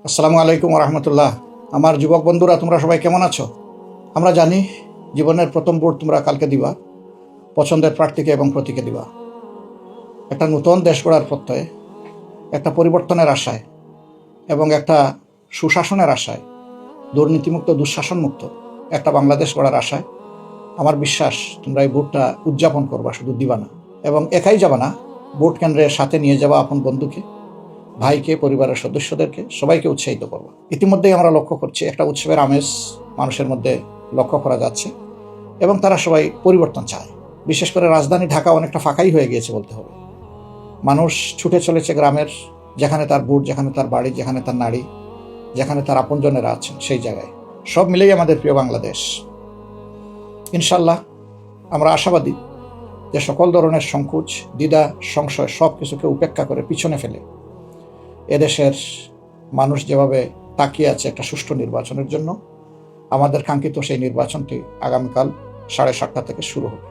আসসালামু আলাইকুম রহমতুল্লাহ। আমার যুবক বন্ধুরা, তোমরা সবাই কেমন আছো? আমরা জানি জীবনের প্রথম ভোট তোমরা কালকে দিবা, পছন্দের প্রার্থীকে এবং প্রতীকে দিবা। একটা নতুন দেশ গড়ার প্রত্যয়ে, একটা পরিবর্তনের আশায় এবং একটা সুশাসনের আশায়, দুর্নীতিমুক্ত দুঃশাসনমুক্ত একটা বাংলাদেশ গড়ার আশায় আমার বিশ্বাস তোমরা এই ভোটটা উদযাপন করবা, শুধু দিবা না। এবং একাই যাবা না, ভোট কেন্দ্রের সাথে নিয়ে যাবা আপন বন্ধুকে, ভাইকে, পরিবারের সদস্যদেরকে, সবাইকে উৎসাহিত করবো। ইতিমধ্যেই আমরা লক্ষ্য করছি একটা উৎসবের আমেজ মানুষের মধ্যে লক্ষ্য করা যাচ্ছে এবং তারা সবাই পরিবর্তন চায়। বিশেষ করে রাজধানী ঢাকা অনেকটা ফাঁকাই হয়ে গিয়েছে বলতে হবে। মানুষ ছুটে চলেছে গ্রামের, যেখানে তার বুট, যেখানে তার বাড়ি, যেখানে তার নারী, যেখানে তার আপনজনেরা আছেন, সেই জায়গায়। সব মিলেই আমাদের প্রিয় বাংলাদেশ। ইনশাল্লাহ আমরা আশাবাদী যে সকল ধরনের সংকোচ, দ্বিধা, সংশয় সব কিছুকে উপেক্ষা করে পিছনে ফেলে এদেশের মানুষ যেভাবে তাকিয়ে আছে একটা সুষ্ঠু নির্বাচনের জন্য, আমাদের কাঙ্ক্ষিত সেই নির্বাচনটি আগামীকাল 7:30 থেকে শুরু হবে।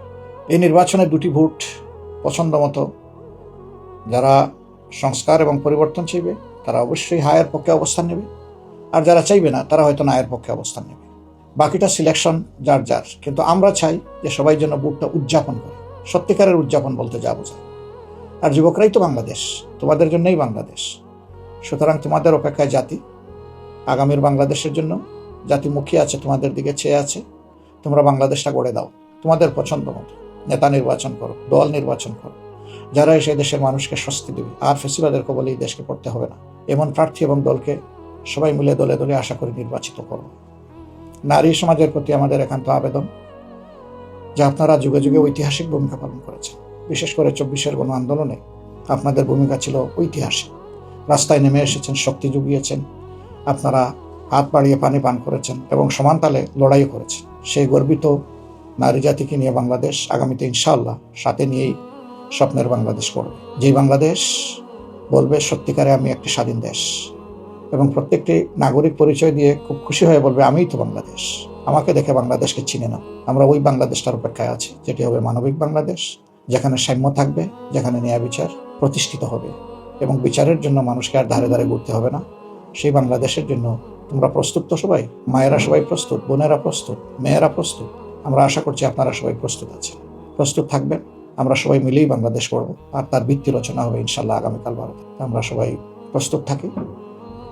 এই নির্বাচনে দুটি ভোট পছন্দ মতো যারা সংস্কার এবং পরিবর্তন চাইবে তারা অবশ্যই হায়ের পক্ষে অবস্থান নেবে, আর যারা চাইবে না তারা হয়তো নায়ের পক্ষে অবস্থান নেবে। বাকিটা সিলেকশন যার যার। কিন্তু আমরা চাই যে সবাই যেন ভোটটা উদযাপন করে। সত্যিকারের উদযাপন বলতে যা বোঝায়। আর যুবকরাই তো বাংলাদেশ, তোমাদের জন্যই বাংলাদেশ। সুতরাং তোমাদের অপেক্ষায় জাতি, আগামীর বাংলাদেশের জন্য জাতি মুখিয়ে আছে, তোমাদের দিকে চেয়ে আছে। তোমরা বাংলাদেশটা গড়ে দাও তোমাদের পছন্দ মতো। নেতা নির্বাচন করো, দল নির্বাচন করো, যারা এসে দেশের মানুষকে স্বস্তি দেবে। আর ফেসিবাদের কবলে এই দেশকে পড়তে হবে না। এমন প্রার্থী এবং দলকে সবাই মিলে দলে দলে আশা করি নির্বাচিত করো। নারী সমাজের প্রতি আমাদের একান্ত আবেদন যে আপনারা যুগে যুগে ঐতিহাসিক ভূমিকা পালন করেছেন। বিশেষ করে 24-এর গণ আন্দোলনে আপনাদের ভূমিকা ছিল ঐতিহাসিক। রাস্তায় নেমে এসেছেন, শক্তি জুগিয়েছেন, আপনারা হাত বাড়িয়ে পানি পান করেছেন এবং সমান তালে লড়াইও করেছেন। সেই গর্বিত নারী জাতিকে নিয়ে বাংলাদেশ আগামীতে ইনশাআল্লাহ সাথে নিয়েই স্বপ্নের বাংলাদেশ করবে। যেই বাংলাদেশ বলবে সত্যিকারে আমি একটি স্বাধীন দেশ, এবং প্রত্যেকটি নাগরিক পরিচয় দিয়ে খুব খুশি হয়ে বলবে আমিই তো বাংলাদেশ, আমাকে দেখে বাংলাদেশকে চিনে নাও। আমরা ওই বাংলাদেশটার অপেক্ষায় আছি, যেটি হবে মানবিক বাংলাদেশ, যেখানে সাম্য থাকবে, যেখানে ন্যায় বিচার প্রতিষ্ঠিত হবে এবং বিচারের জন্য মানুষকে আর ধারে ধারে ঘুরতে হবে না। সেই বাংলাদেশের জন্য তোমরা প্রস্তুত তো সবাই? মায়েরা সবাই প্রস্তুত, বোনেরা প্রস্তুত, মেয়েরা প্রস্তুত? আমরা আশা করছি আপনারা সবাই প্রস্তুত আছেন, প্রস্তুত থাকবেন। আমরা সবাই মিলেই বাংলাদেশ করব, আর তার ভিত্তি রচনা হবে ইনশাল্লাহ আগামীকাল 12টা। আমরা সবাই প্রস্তুত থাকি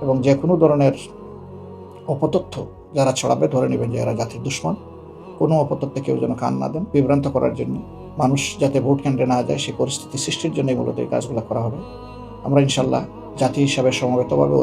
এবং যে কোনো ধরনের অপতথ্য যারা ছড়াবে ধরে নেবেন যে এরা জাতির দুশ্মন। কোনো অপতথ্যে কেউ যেন কান না দেন। বিভ্রান্ত করার জন্য, মানুষ যাতে ভোট কেন্দ্রে না যায় সেই পরিস্থিতি সৃষ্টির জন্যই মূলত এই কাজগুলো করা হবে। আমরা ইনশাল্লাহ জাতি হিসাবে সমবেতভাবে